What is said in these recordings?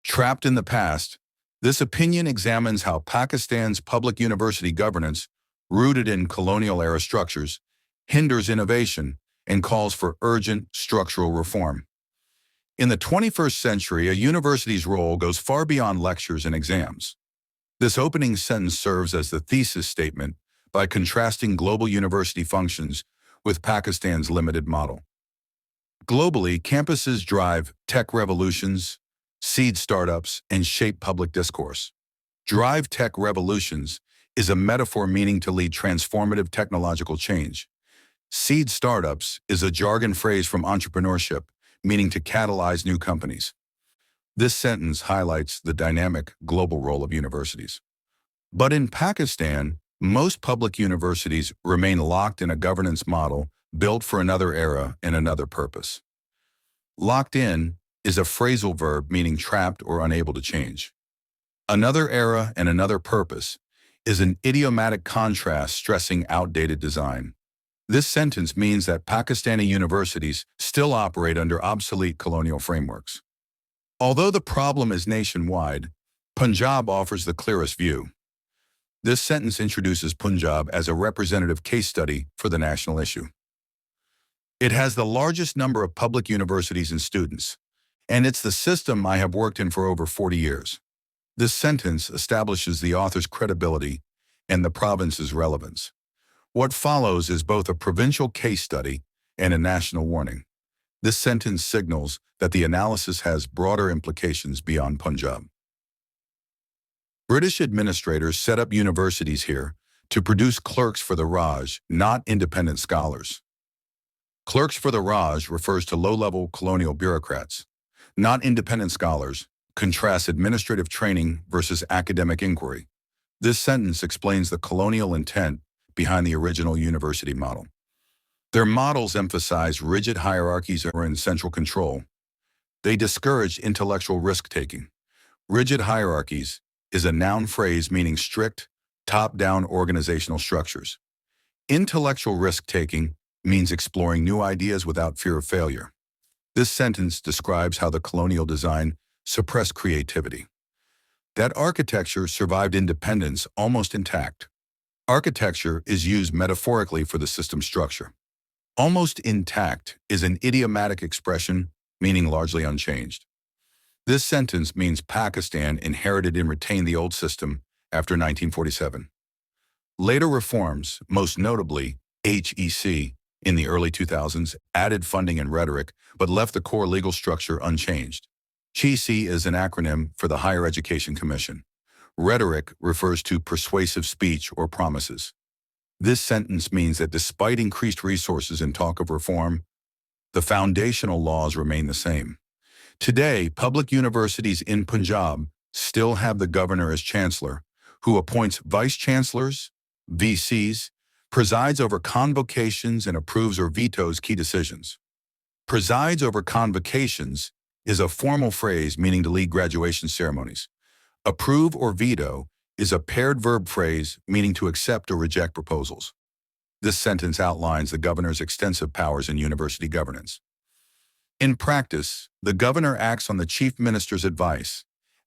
Trapped in the past, this opinion examines how Pakistan's public university governance, rooted in colonial-era structures, hinders innovation and calls for urgent structural reform. In the 21st century, a university's role goes far beyond lectures and exams. This opening sentence serves as the thesis statement by contrasting global university functions with Pakistan's limited model. Globally, campuses drive tech revolutions, seed startups, and shape public discourse. Drive tech revolutions is a metaphor meaning to lead transformative technological change. Seed startups is a jargon phrase from entrepreneurship, meaning to catalyze new companies. This sentence highlights the dynamic global role of universities. But in Pakistan, most public universities remain locked in a governance model built for another era and another purpose. Locked in is a phrasal verb meaning trapped or unable to change. Another era and another purpose is an idiomatic contrast stressing outdated design. This sentence means that Pakistani universities still operate under obsolete colonial frameworks. Although the problem is nationwide, Punjab offers the clearest view. This sentence introduces Punjab as a representative case study for the national issue. It has the largest number of public universities and students, and it's the system I have worked in for over 40 years. This sentence establishes the author's credibility and the province's relevance. What follows is both a provincial case study and a national warning. This sentence signals that the analysis has broader implications beyond Punjab. British administrators set up universities here to produce clerks for the Raj, not independent scholars. Clerks for the Raj refers to low-level colonial bureaucrats, not independent scholars, contrasts administrative training versus academic inquiry. This sentence explains the colonial intent behind the original university model. Their models emphasize rigid hierarchies and central control. They discourage intellectual risk-taking. Rigid hierarchies is a noun phrase meaning strict, top-down organizational structures. Intellectual risk-taking means exploring new ideas without fear of failure. This sentence describes how the colonial design suppressed creativity. That architecture survived independence almost intact. Architecture is used metaphorically for the system structure. Almost intact is an idiomatic expression meaning largely unchanged. This sentence means Pakistan inherited and retained the old system after 1947. Later reforms, most notably HEC, in the early 2000s, added funding and rhetoric, but left the core legal structure unchanged. HEC is an acronym for the Higher Education Commission. Rhetoric refers to persuasive speech or promises. This sentence means that despite increased resources and talk of reform, the foundational laws remain the same. Today, public universities in Punjab still have the governor as chancellor, who appoints vice-chancellors, VCs, presides over convocations and approves or vetoes key decisions. Presides over convocations is a formal phrase meaning to lead graduation ceremonies. Approve or veto is a paired verb phrase meaning to accept or reject proposals. This sentence outlines the governor's extensive powers in university governance. In practice, the governor acts on the chief minister's advice,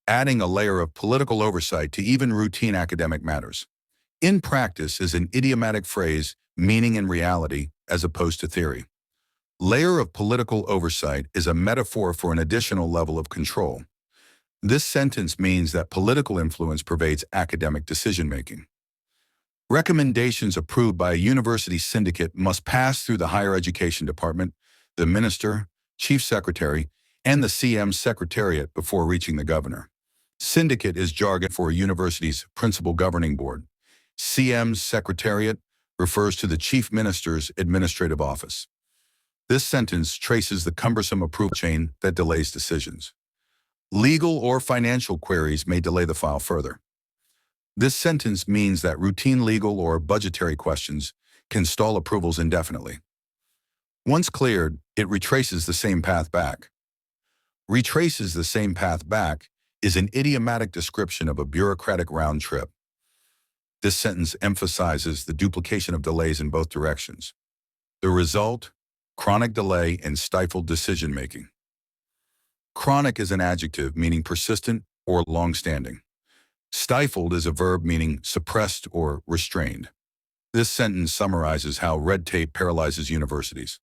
adding a layer of political oversight to even routine academic matters. In practice is an idiomatic phrase meaning in reality as opposed to theory. Layer of political oversight is a metaphor for an additional level of control. This sentence means that political influence pervades academic decision-making. Recommendations approved by a university syndicate must pass through the Higher Education Department, the minister, chief secretary, and the CM's secretariat before reaching the governor. Syndicate is jargon for a university's principal governing board. CM's secretariat refers to the chief minister's administrative office. This sentence traces the cumbersome approval chain that delays decisions. Legal or financial queries may delay the file further. This sentence means that routine legal or budgetary questions can stall approvals indefinitely. Once cleared, it retraces the same path back. Retraces the same path back is an idiomatic description of a bureaucratic round trip. This sentence emphasizes the duplication of delays in both directions. The result, chronic delay and stifled decision-making. Chronic is an adjective meaning persistent or long-standing. Stifled is a verb meaning suppressed or restrained. This sentence summarizes how red tape paralyzes universities.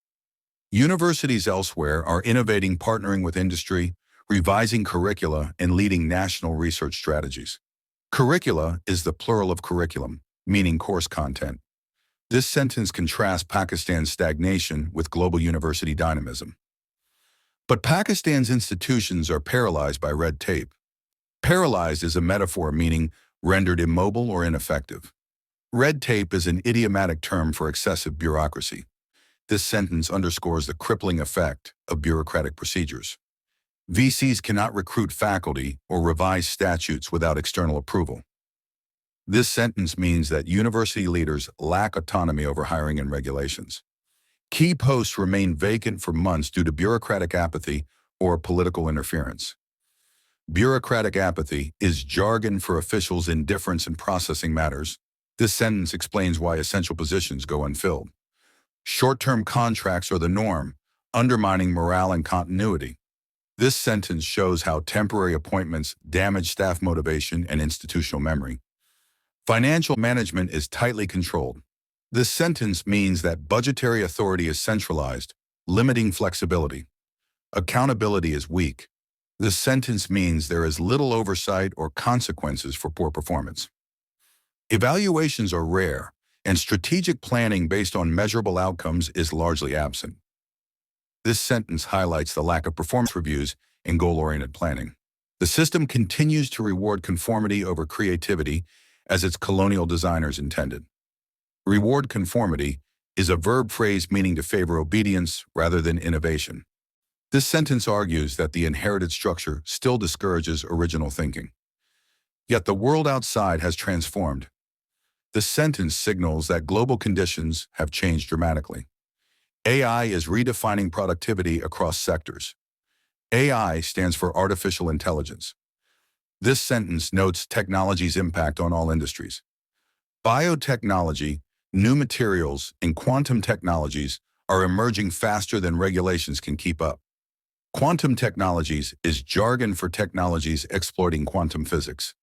Universities elsewhere are innovating, partnering with industry, revising curricula, and leading national research strategies. Curricula is the plural of curriculum, meaning course content. This sentence contrasts Pakistan's stagnation with global university dynamism. But Pakistan's institutions are paralyzed by red tape. Paralyzed is a metaphor meaning rendered immobile or ineffective. Red tape is an idiomatic term for excessive bureaucracy. This sentence underscores the crippling effect of bureaucratic procedures. VCs cannot recruit faculty or revise statutes without external approval. This sentence means that university leaders lack autonomy over hiring and regulations. Key posts remain vacant for months due to bureaucratic apathy or political interference. Bureaucratic apathy is jargon for officials' indifference in processing matters. This sentence explains why essential positions go unfilled. Short-term contracts are the norm, undermining morale and continuity. This sentence shows how temporary appointments damage staff motivation and institutional memory. Financial management is tightly controlled. This sentence means that budgetary authority is centralized, limiting flexibility. Accountability is weak. This sentence means there is little oversight or consequences for poor performance. Evaluations are rare, and strategic planning based on measurable outcomes is largely absent. This sentence highlights the lack of performance reviews and goal-oriented planning. The system continues to reward conformity over creativity as its colonial designers intended. Reward conformity is a verb phrase meaning to favor obedience rather than innovation. This sentence argues that the inherited structure still discourages original thinking. Yet the world outside has transformed. This sentence signals that global conditions have changed dramatically. AI is redefining productivity across sectors. AI stands for artificial intelligence. This sentence notes technology's impact on all industries. Biotechnology, new materials, and quantum technologies are emerging faster than regulations can keep up. Quantum technologies is jargon for technologies exploiting quantum physics.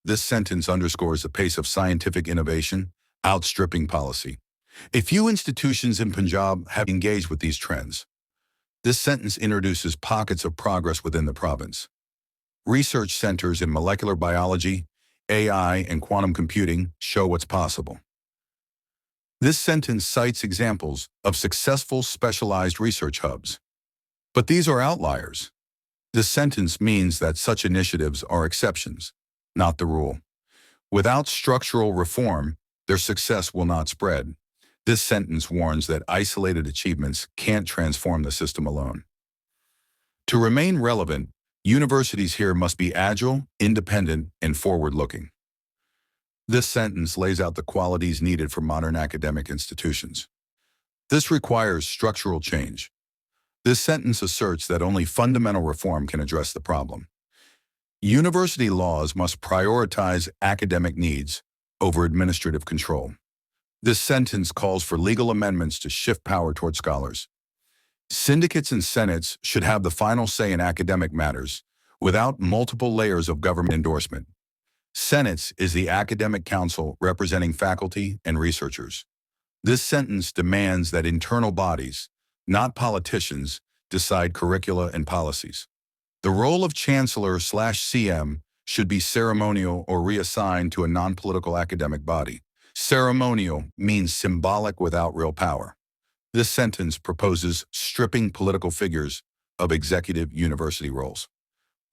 This sentence underscores the pace of scientific innovation, outstripping policy. A few institutions in Punjab have engaged with these trends. This sentence introduces pockets of progress within the province. Research centers in molecular biology, AI, and quantum computing show what's possible. This sentence cites examples of successful specialized research hubs. But these are outliers. This sentence means that such initiatives are exceptions, not the rule. Without structural reform, their success will not spread. This sentence warns that isolated achievements can't transform the system alone. To remain relevant, universities here must be agile, independent, and forward-looking. This sentence lays out the qualities needed for modern academic institutions. This requires structural change. This sentence asserts that only fundamental reform can address the problem. University laws must prioritize academic needs over administrative control. This sentence calls for legal amendments to shift power toward scholars. Syndicates and senates should have the final say in academic matters without multiple layers of government endorsement. Senates is the academic council representing faculty and researchers. This sentence demands that internal bodies, not politicians, decide curricula and policies. The role of chancellor/CM should be ceremonial or reassigned to a non-political academic body. Ceremonial means symbolic without real power. This sentence proposes stripping political figures of executive university roles.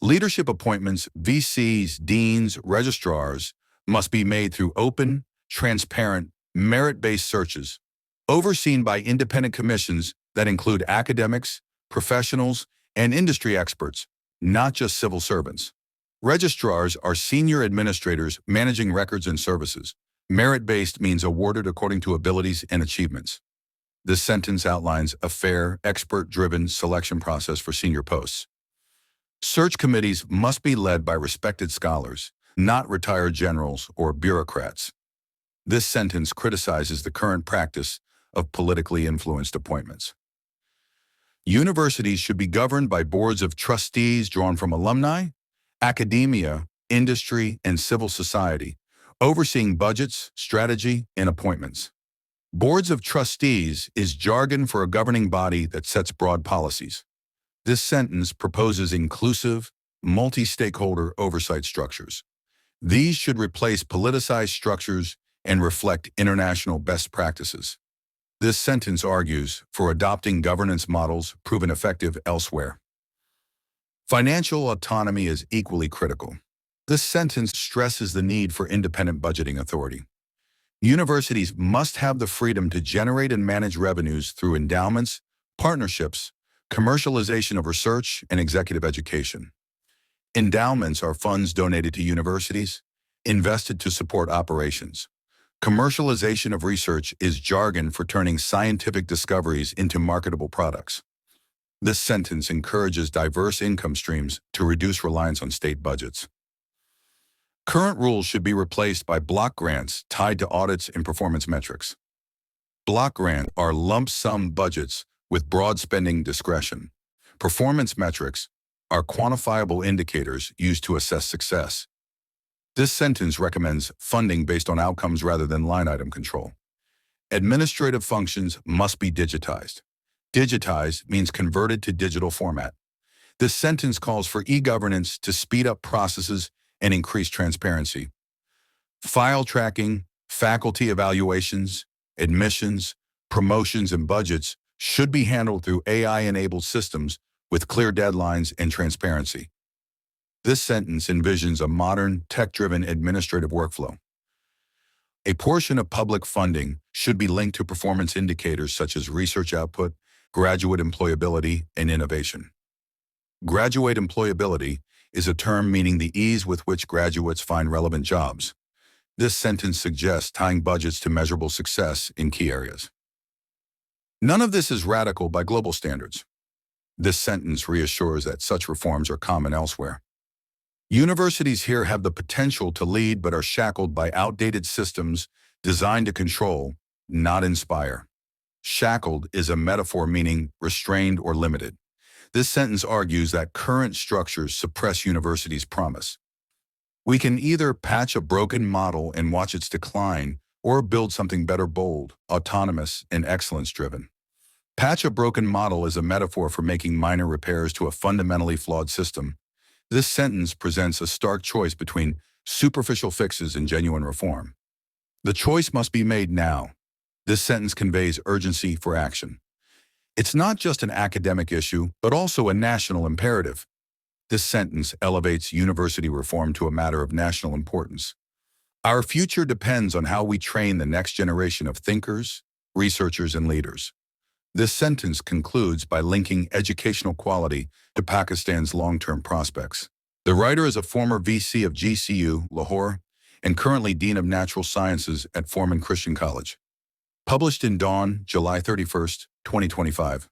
Leadership appointments, VCs, deans, registrars, must be made through open, transparent, merit-based searches, overseen by independent commissions that include academics, professionals, and industry experts, not just civil servants. Registrars are senior administrators managing records and services. Merit-based means awarded according to abilities and achievements. This sentence outlines a fair, expert-driven selection process for senior posts. Search committees must be led by respected scholars, not retired generals or bureaucrats. This sentence criticizes the current practice of politically influenced appointments. Universities should be governed by boards of trustees drawn from alumni, academia, industry, and civil society, overseeing budgets, strategy, and appointments. Boards of trustees is jargon for a governing body that sets broad policies. This sentence proposes inclusive, multi-stakeholder oversight structures. These should replace politicized structures and reflect international best practices. This sentence argues for adopting governance models proven effective elsewhere. Financial autonomy is equally critical. This sentence stresses the need for independent budgeting authority. Universities must have the freedom to generate and manage revenues through endowments, partnerships, commercialization of research, and executive education. Endowments are funds donated to universities, invested to support operations. Commercialization of research is jargon for turning scientific discoveries into marketable products. This sentence encourages diverse income streams to reduce reliance on state budgets. Current rules should be replaced by block grants tied to audits and performance metrics. Block grants are lump sum budgets with broad spending discretion. Performance metrics are quantifiable indicators used to assess success. This sentence recommends funding based on outcomes rather than line item control. Administrative functions must be digitized. Digitized means converted to digital format. This sentence calls for e-governance to speed up processes and increase transparency. File tracking, faculty evaluations, admissions, promotions, and budgets should be handled through AI-enabled systems with clear deadlines and transparency. This sentence envisions a modern, tech-driven administrative workflow. A portion of public funding should be linked to performance indicators such as research output, graduate employability, and innovation. Graduate employability is a term meaning the ease with which graduates find relevant jobs. This sentence suggests tying budgets to measurable success in key areas. None of this is radical by global standards. This sentence reassures that such reforms are common elsewhere. Universities here have the potential to lead but are shackled by outdated systems designed to control, not inspire. Shackled is a metaphor meaning restrained or limited. This sentence argues that current structures suppress universities' promise. We can either patch a broken model and watch its decline, or build something better, bold, autonomous, and excellence-driven. Patch a broken model is a metaphor for making minor repairs to a fundamentally flawed system. This sentence presents a stark choice between superficial fixes and genuine reform. The choice must be made now. This sentence conveys urgency for action. It's not just an academic issue, but also a national imperative. This sentence elevates university reform to a matter of national importance. Our future depends on how we train the next generation of thinkers, researchers, and leaders. This sentence concludes by linking educational quality to Pakistan's long-term prospects. The writer is a former VC of GCU, Lahore, and currently Dean of Natural Sciences at Foreman Christian College. Published in Dawn, July 31, 2025.